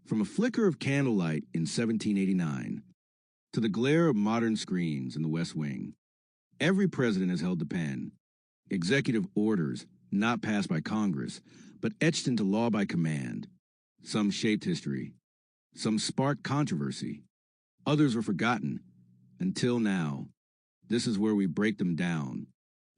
From a flicker of candlelight in 1789 to the glare of modern screens in the West Wing, every president has held the pen. Executive orders not passed by Congress, but etched into law by command. Some shaped history. Some sparked controversy. Others were forgotten. Until now. This is where we break them down.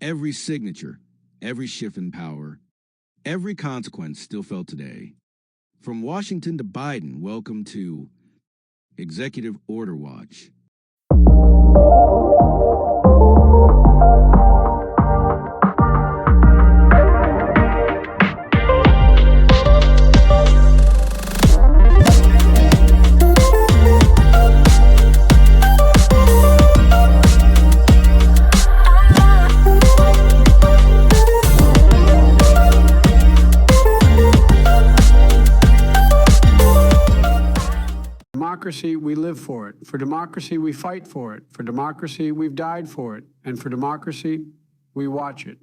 Every signature, every shift in power, every consequence still felt today. From Washington to Biden, welcome to Executive Order Watch. Democracy, we live for it. For democracy, we fight for it. For democracy, we've died for it. And for democracy, we watch it.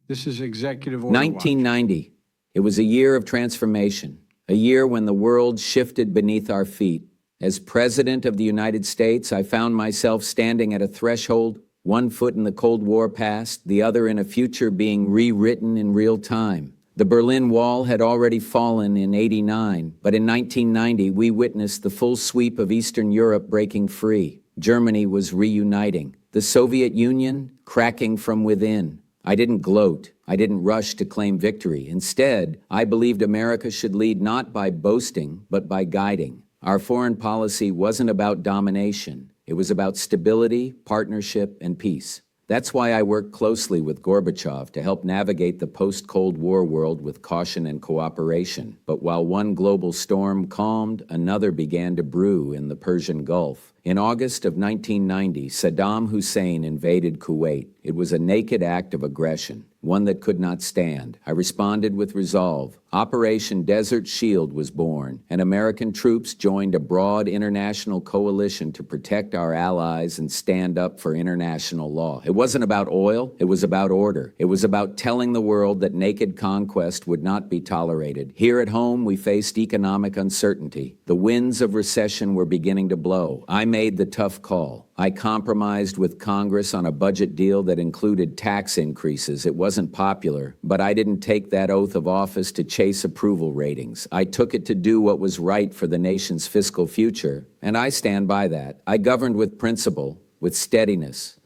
This is Executive Order 1990. Watch. It was a year of transformation, a year when the world shifted beneath our feet. As President of the United States, I found myself standing at a threshold, one foot in the Cold War past, the other in a future being rewritten in real time. The Berlin Wall had already fallen in '89, but in 1990 we witnessed the full sweep of Eastern Europe breaking free. Germany was reuniting. The Soviet Union cracking from within. I didn't gloat. I didn't rush to claim victory. Instead, I believed America should lead not by boasting, but by guiding. Our foreign policy wasn't about domination. It was about stability, partnership, and peace. That's why I worked closely with Gorbachev to help navigate the post-Cold War world with caution and cooperation. But while one global storm calmed, another began to brew in the Persian Gulf. In August of 1990, Saddam Hussein invaded Kuwait. It was a naked act of aggression, one that could not stand. I responded with resolve. Operation Desert Shield was born, and American troops joined a broad international coalition to protect our allies and stand up for international law. It wasn't about oil, it was about order. It was about telling the world that naked conquest would not be tolerated. Here at home, we faced economic uncertainty. The winds of recession were beginning to blow. I made the tough call. I compromised with Congress on a budget deal that included tax increases. It wasn't popular, but I didn't take that oath of office to chase approval ratings. I took it to do what was right for the nation's fiscal future, and I stand by that. I governed with principle, with steadiness.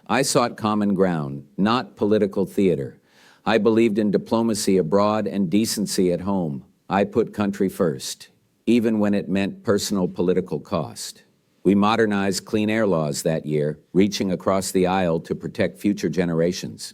I sought common ground, not political theater. I believed in diplomacy abroad and decency at home. I put country first, even when it meant personal political cost. We modernized clean air laws that year, reaching across the aisle to protect future generations.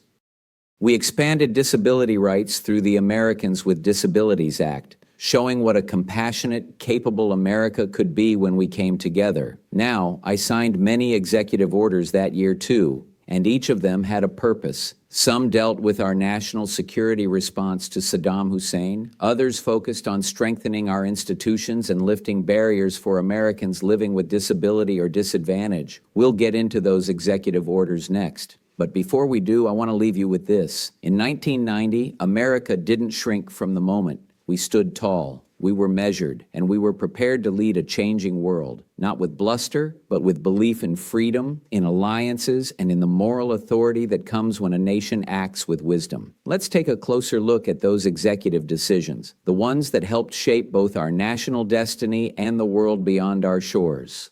We expanded disability rights through the Americans with Disabilities Act, showing what a compassionate, capable America could be when we came together. Now, I signed many executive orders that year too, and each of them had a purpose. Some dealt with our national security response to Saddam Hussein. Others focused on strengthening our institutions and lifting barriers for Americans living with disability or disadvantage. We'll get into those executive orders next. But before we do, I want to leave you with this. In 1990, America didn't shrink from the moment. We stood tall. We were measured, and we were prepared to lead a changing world, not with bluster, but with belief in freedom, in alliances, and in the moral authority that comes when a nation acts with wisdom. Let's take a closer look at those executive decisions, the ones that helped shape both our national destiny and the world beyond our shores.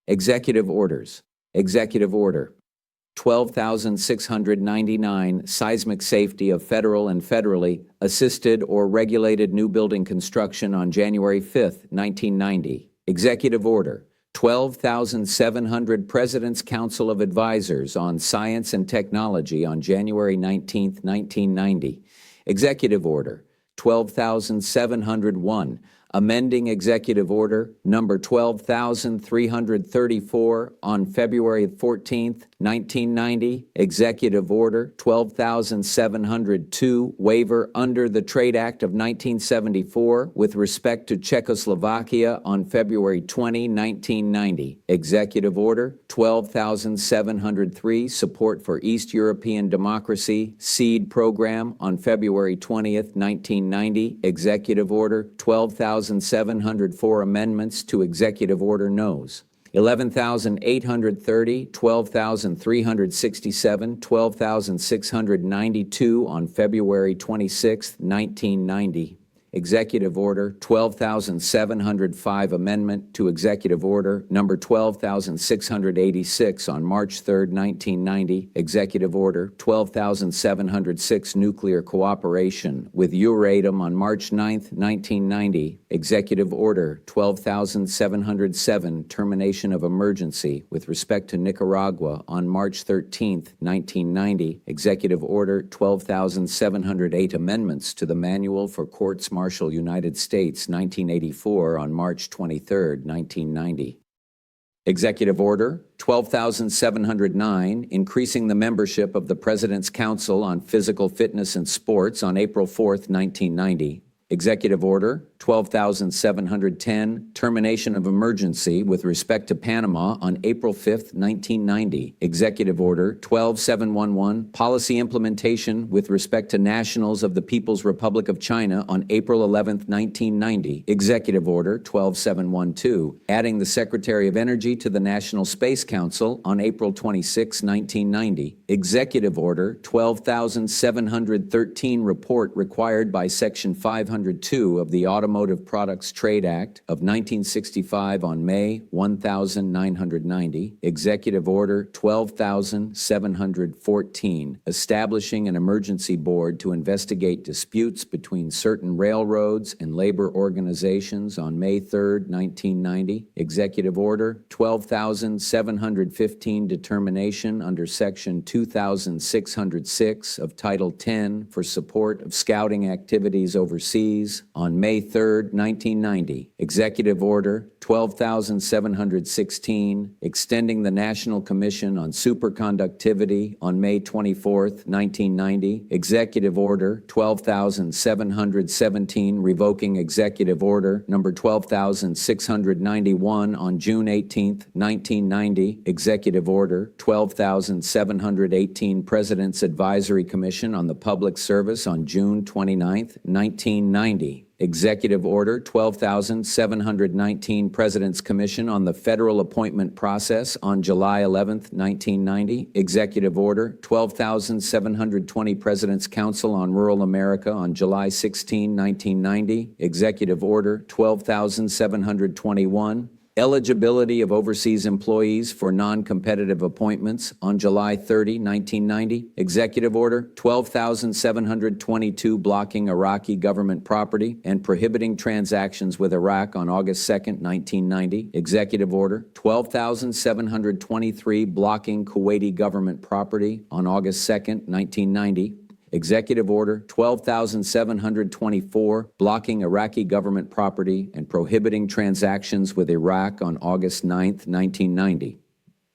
Executive orders. Executive order. 12,699 seismic safety of federal and federally assisted or regulated new building construction on January 5, 1990. Executive order. 12,700 President's Council of Advisors on Science and Technology on January 19, 1990. Executive order. 12,701 amending Executive Order number 12,334 on February 14, 1990, Executive Order 12,702, waiver under the Trade Act of 1974 with respect to Czechoslovakia on February 20, 1990, Executive Order 12,703, support for East European Democracy, SEED program on February 20, 1990, Executive Order 12,704, 12,704 amendments to Executive Order Nos. 11,830, 12,367, 12,692 on February 26, 1990. Executive Order 12,705 Amendment to Executive Order Number 12,686 on March 3, 1990. Executive Order 12,706 Nuclear Cooperation with Euratom on March 9, 1990. Executive Order 12,707 Termination of Emergency with respect to Nicaragua on March 13, 1990. Executive Order 12,708 Amendments to the Manual for Courts Martial United States 1984 on March 23, 1990. Executive Order 12,709 increasing the membership of the President's Council on Physical Fitness and Sports on April 4, 1990. Executive Order 12,710, termination of emergency with respect to Panama on April 5, 1990. Executive Order 12,711, policy implementation with respect to nationals of the People's Republic of China on April 11, 1990. Executive Order 12,712, adding the Secretary of Energy to the National Space Council on April 26, 1990. Executive Order 12,713, report required by Section 502 of the Automotive Products Trade Act of 1965 on May 1990. Executive Order 12,714, establishing an emergency board to investigate disputes between certain railroads and labor organizations on May 3, 1990. Executive Order 12,715, determination under Section 2606 of Title 10 for support of scouting activities overseas on May 3, 1990. Executive Order 12,716, extending the National Commission on Superconductivity on May 24, 1990. Executive Order 12,717, revoking Executive Order number 12,691 on June 18, 1990. Executive Order 12,718, President's Advisory Commission on the Public Service on June 29, 1990. Executive Order 12,719, President's Commission on the Federal Appointment Process on July 11, 1990. Executive Order 12,720, President's Council on Rural America on July 16, 1990. Executive Order 12,721, eligibility of overseas employees for non-competitive appointments on July 30, 1990. Executive Order 12,722, blocking Iraqi government property and prohibiting transactions with Iraq on August 2, 1990. Executive Order 12,723, blocking Kuwaiti government property on August 2, 1990. Executive Order 12,724, blocking Iraqi government property and prohibiting transactions with Iraq on August 9, 1990.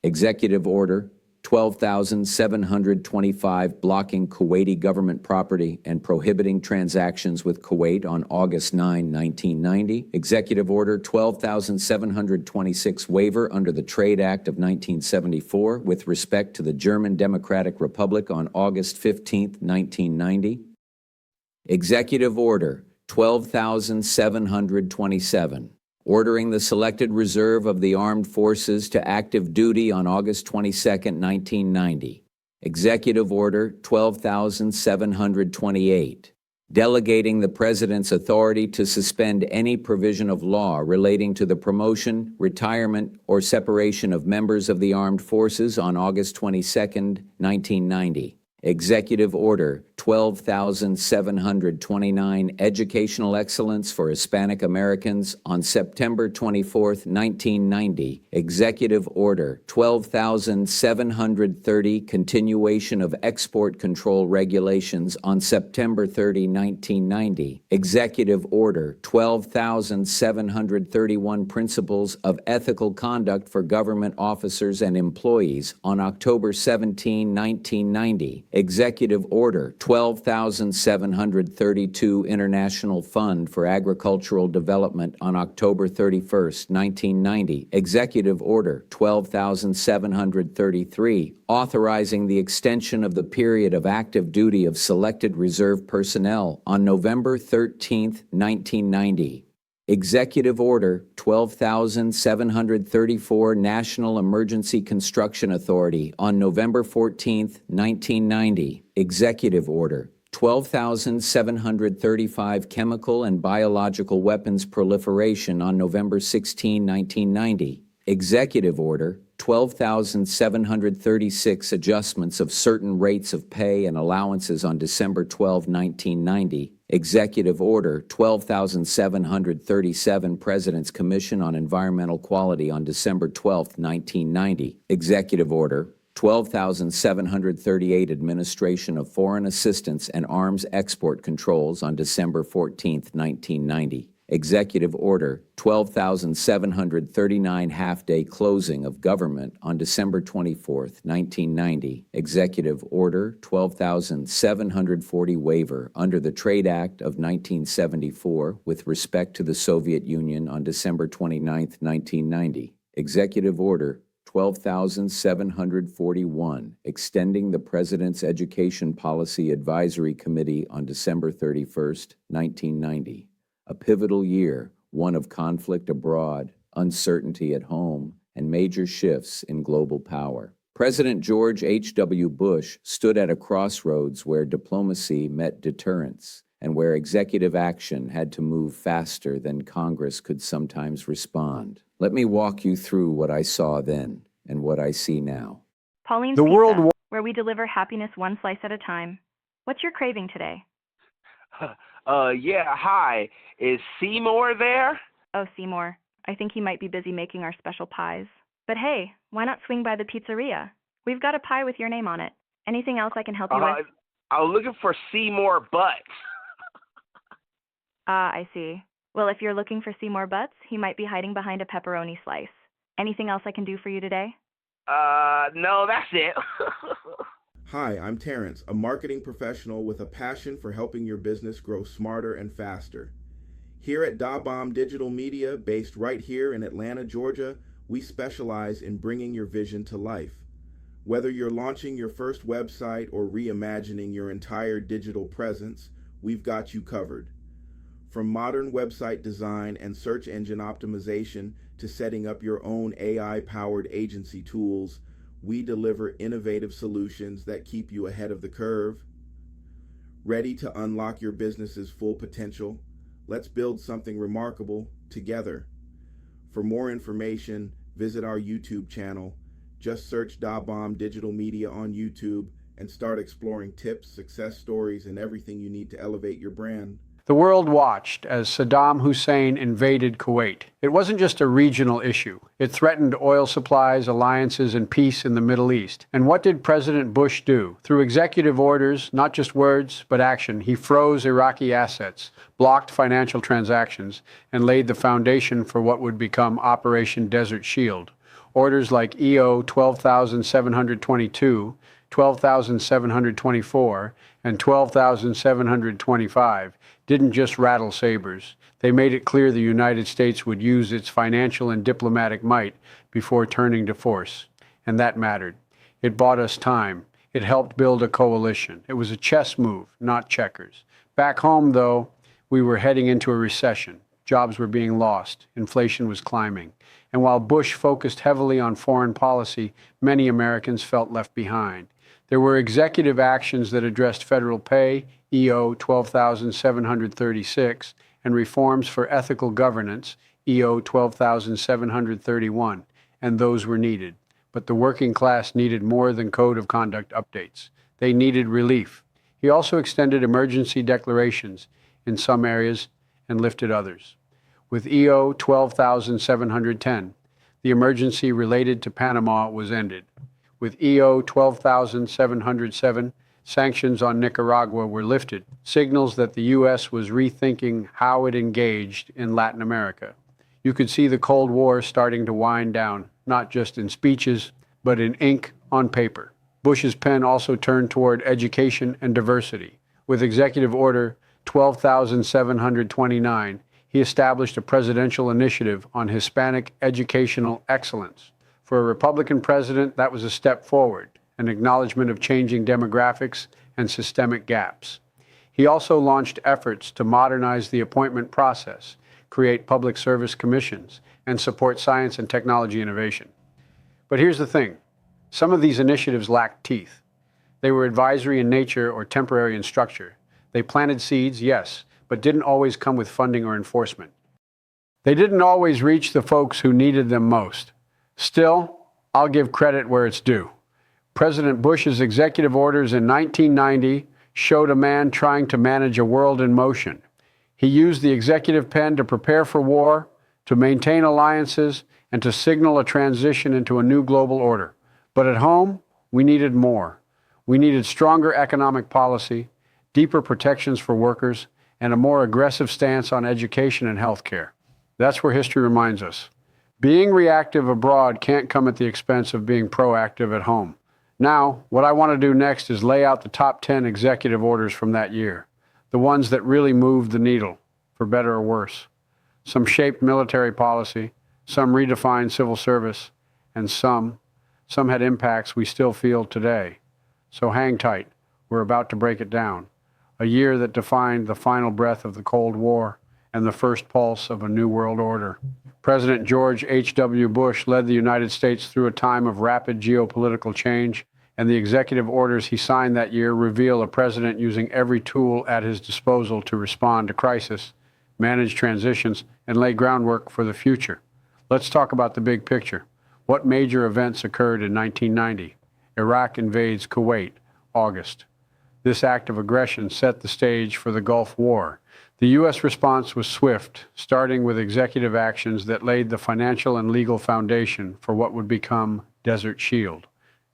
Executive Order 12,725, blocking Kuwaiti government property and prohibiting transactions with Kuwait on August 9, 1990. Executive Order 12,726, waiver under the Trade Act of 1974 with respect to the German Democratic Republic on August 15, 1990. Executive Order 12,727, ordering the selected reserve of the armed forces to active duty on August 22, 1990. Executive Order 12,728, delegating the President's authority to suspend any provision of law relating to the promotion, retirement, or separation of members of the armed forces on August 22, 1990. Executive Order 12,729, educational excellence for Hispanic Americans on September 24, 1990. Executive Order 12,730, continuation of export control regulations on September 30, 1990. Executive Order 12,731, principles of ethical conduct for government officers and employees on October 17, 1990. Executive Order 12,732, International Fund for Agricultural Development on October 31, 1990. Executive Order 12,733, authorizing the extension of the period of active duty of selected reserve personnel on November 13, 1990. Executive Order 12,734 National Emergency Construction Authority on November 14, 1990. Executive Order 12,735 Chemical and Biological Weapons Proliferation on November 16, 1990. Executive Order 12,736 Adjustments of Certain Rates of Pay and Allowances on December 12, 1990. Executive Order 12,737 President's Commission on Environmental Quality on December 12, 1990. Executive Order 12,738 Administration of Foreign Assistance and Arms Export Controls on December 14, 1990. Executive Order 12,739 Half-Day Closing of Government on December 24, 1990. Executive Order 12,740 Waiver under the Trade Act of 1974 with respect to the Soviet Union on December 29, 1990. Executive Order 12,741 Extending the President's Education Policy Advisory Committee on December 31, 1990. A pivotal year, one of conflict abroad, uncertainty at home, and major shifts in global power. President George H.W. Bush stood at a crossroads where diplomacy met deterrence and where executive action had to move faster than Congress could sometimes respond. Let me walk you through what I saw then and what I see now. Pauline's The Pizza, world where we deliver happiness one slice at a time. What's your craving today? Yeah, hi. Is Seymour there? Oh, Seymour. I think he might be busy making our special pies. But hey, why not swing by the pizzeria? We've got a pie with your name on it. Anything else I can help you with? I was looking for Seymour Butts. Ah, I see. Well, if you're looking for Seymour Butts, he might be hiding behind a pepperoni slice. Anything else I can do for you today? No, that's it. Hi, I'm Terrence, a marketing professional with a passion for helping your business grow smarter and faster. Here at DaBomb Digital Media, based right here in Atlanta, Georgia, we specialize in bringing your vision to life. Whether you're launching your first website or reimagining your entire digital presence, we've got you covered. From modern website design and search engine optimization to setting up your own AI-powered agency tools, we deliver innovative solutions that keep you ahead of the curve. Ready to unlock your business's full potential? Let's build something remarkable together. For more information, visit our YouTube channel. Just search DaBomb Digital Media on YouTube and start exploring tips, success stories, and everything you need to elevate your brand. The world watched as Saddam Hussein invaded Kuwait. It wasn't just a regional issue. It threatened oil supplies, alliances, and peace in the Middle East. And what did President Bush do? Through executive orders, not just words, but action, he froze Iraqi assets, blocked financial transactions, and laid the foundation for what would become Operation Desert Shield. Orders like EO 12,722, 12,724, and 12,725 didn't just rattle sabers. They made it clear the United States would use its financial and diplomatic might before turning to force. And that mattered. It bought us time. It helped build a coalition. It was a chess move, not checkers. Back home, though, we were heading into a recession. Jobs were being lost. Inflation was climbing. And while Bush focused heavily on foreign policy, many Americans felt left behind. There were executive actions that addressed federal pay, EO 12,736, and reforms for ethical governance, EO 12,731, and those were needed. But the working class needed more than code of conduct updates. They needed relief. He also extended emergency declarations in some areas and lifted others. With EO 12,710, the emergency related to Panama was ended. With EO 12,707, sanctions on Nicaragua were lifted, signals that the U.S. was rethinking how it engaged in Latin America. You could see the Cold War starting to wind down, not just in speeches, but in ink on paper. Bush's pen also turned toward education and diversity. With Executive Order 12,729, he established a presidential initiative on Hispanic educational excellence. For a Republican president, that was a step forward, an acknowledgement of changing demographics and systemic gaps. He also launched efforts to modernize the appointment process, create public service commissions, and support science and technology innovation. But here's the thing. Some of these initiatives lacked teeth. They were advisory in nature or temporary in structure. They planted seeds, yes, but didn't always come with funding or enforcement. They didn't always reach the folks who needed them most. Still, I'll give credit where it's due. President Bush's executive orders in 1990 showed a man trying to manage a world in motion. He used the executive pen to prepare for war, to maintain alliances, and to signal a transition into a new global order. But at home, we needed more. We needed stronger economic policy, deeper protections for workers, and a more aggressive stance on education and healthcare. That's where history reminds us. Being reactive abroad can't come at the expense of being proactive at home. Now, what I want to do next is lay out the top 10 executive orders from that year, the ones that really moved the needle, for better or worse. Some shaped military policy, some redefined civil service, and some had impacts we still feel today. So hang tight, we're about to break it down. A year that defined the final breath of the Cold War and the first pulse of a new world order. President George H.W. Bush led the United States through a time of rapid geopolitical change, and the executive orders he signed that year reveal a president using every tool at his disposal to respond to crisis, manage transitions, and lay groundwork for the future. Let's talk about the big picture. What major events occurred in 1990? Iraq invades Kuwait, August. This act of aggression set the stage for the Gulf War. The U.S. response was swift, starting with executive actions that laid the financial and legal foundation for what would become Desert Shield.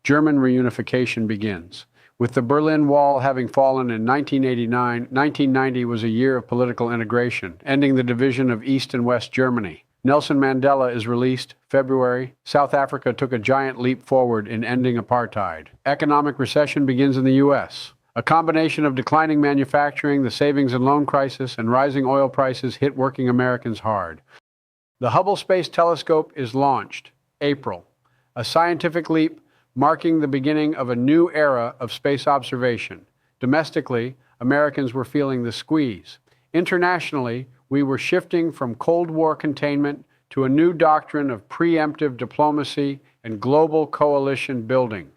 German reunification begins. With the Berlin Wall having fallen in 1989, 1990 was a year of political integration, ending the division of East and West Germany. Nelson Mandela is released. February, South Africa took a giant leap forward in ending apartheid. Economic recession begins in the U.S. A combination of declining manufacturing, the savings and loan crisis, and rising oil prices hit working Americans hard. The Hubble Space Telescope is launched. April. A scientific leap marking the beginning of a new era of space observation. Domestically, Americans were feeling the squeeze. Internationally, we were shifting from Cold War containment to a new doctrine of preemptive diplomacy and global coalition building.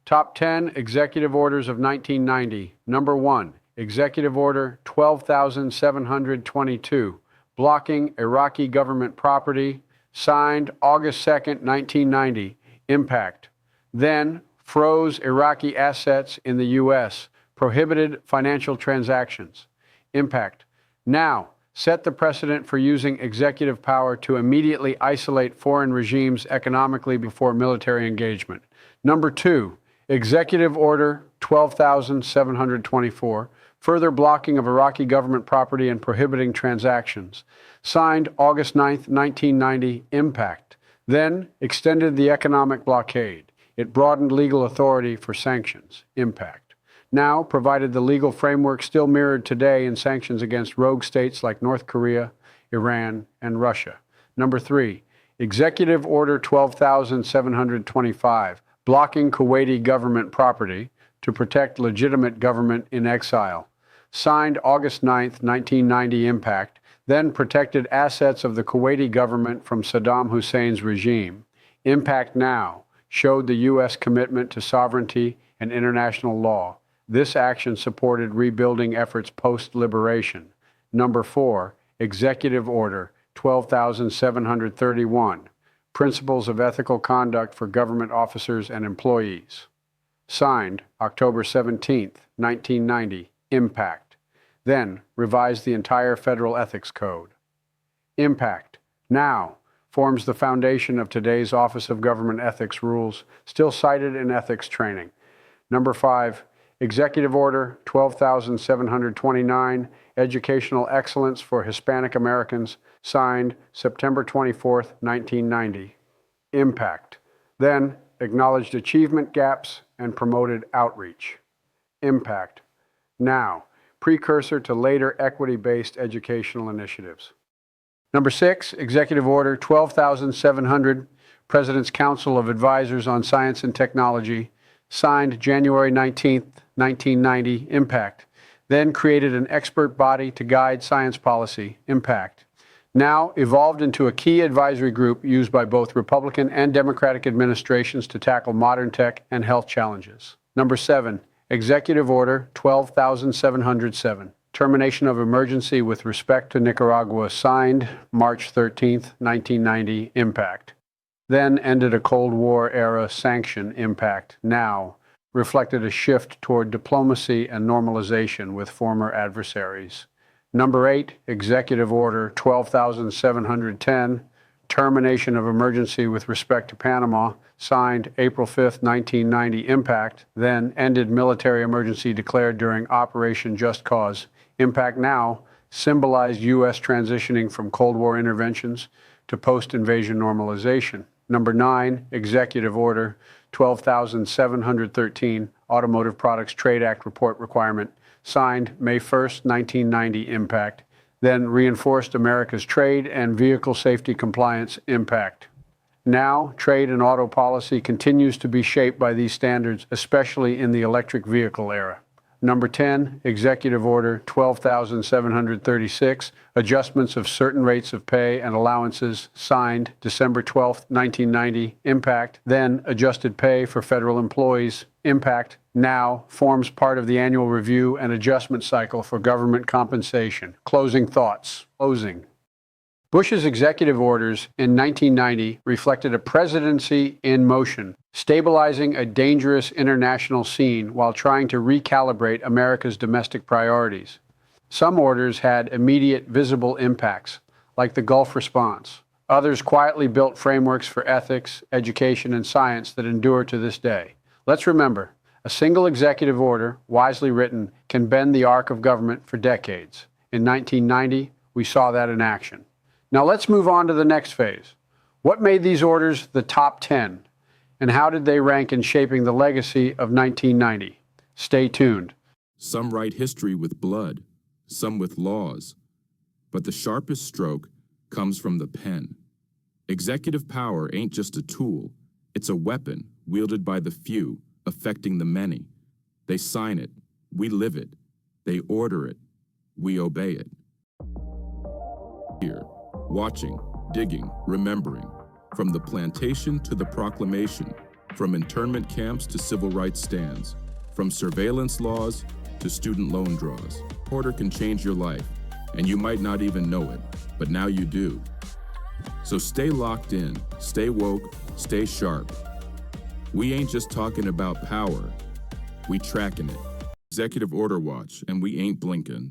Top 10 Executive Orders of 1990. Number 1, Executive Order 12,722, blocking Iraqi government property, signed August 2, 1990. Impact. Then, froze Iraqi assets in the U.S., prohibited financial transactions. Impact. Now, set the precedent for using executive power to immediately isolate foreign regimes economically before military engagement. Number 2, Executive Order 12,724, further blocking of Iraqi government property and prohibiting transactions. Signed August 9, 1990, impact. Then extended the economic blockade. It broadened legal authority for sanctions, impact. Now provided the legal framework still mirrored today in sanctions against rogue states like North Korea, Iran, and Russia. Number 3, Executive Order 12,725, blocking Kuwaiti government property to protect legitimate government in exile. Signed August 9, 1990, impact, then protected assets of the Kuwaiti government from Saddam Hussein's regime. Impact now showed the U.S. commitment to sovereignty and international law. This action supported rebuilding efforts post-liberation. Number 4, Executive Order 12,731, Principles of Ethical Conduct for Government Officers and Employees. Signed October 17, 1990, impact. Then revised the entire Federal Ethics Code. Impact now forms the foundation of today's Office of Government Ethics rules, still cited in ethics training. Number 5, Executive Order 12,729, Educational Excellence for Hispanic Americans, signed September 24, 1990. Impact. Then acknowledged achievement gaps and promoted outreach. Impact. Now, precursor to later equity-based educational initiatives. Number 6, Executive Order 12,700, President's Council of Advisors on Science and Technology, signed January 19, 1990, impact. Then created an expert body to guide science policy, impact. now evolved into a key advisory group used by both Republican and Democratic administrations to tackle modern tech and health challenges. Number 7, Executive Order 12,707. Termination of emergency with respect to Nicaragua, signed March 13, 1990, impact. Then ended a Cold War-era sanction, impact. Now reflected a shift toward diplomacy and normalization with former adversaries. Number 8, Executive Order 12,710, termination of emergency with respect to Panama, signed April 5, 1990, impact. Then ended military emergency declared during Operation Just Cause. Impact now symbolized U.S. transitioning from Cold War interventions to post-invasion normalization. Number 9, Executive Order 12,713, Automotive Products Trade Act report requirement, signed May 1, 1990, impact. Then reinforced America's trade and vehicle safety compliance, impact. Now, trade and auto policy continues to be shaped by these standards, especially in the electric vehicle era. Number 10, Executive Order 12,736, adjustments of certain rates of pay and allowances, signed December 12, 1990, impact. Then adjusted pay for federal employees, impact. Now forms part of the annual review and adjustment cycle for government compensation. Closing thoughts. Closing. Bush's executive orders in 1990 reflected a presidency in motion, stabilizing a dangerous international scene while trying to recalibrate America's domestic priorities. Some orders had immediate visible impacts, like the Gulf response. Others quietly built frameworks for ethics, education, and science that endure to this day. Let's remember, a single executive order, wisely written, can bend the arc of government for decades. In 1990, we saw that in action. Now let's move on to the next phase. What made these orders the top 10? And how did they rank in shaping the legacy of 1990? Stay tuned. Some write history with blood, some with laws. But the sharpest stroke comes from the pen. Executive power ain't just a tool. It's a weapon wielded by the few, affecting the many. They sign it. We live it. They order it. We obey it. Here. Watching, digging, remembering, from the plantation to the proclamation, from internment camps to civil rights stands, from surveillance laws to student loan draws. Order can change your life, and you might not even know it, but now you do. So stay locked in, stay woke, stay sharp. We ain't just talking about power, we tracking it. Executive Order Watch, and we ain't blinking.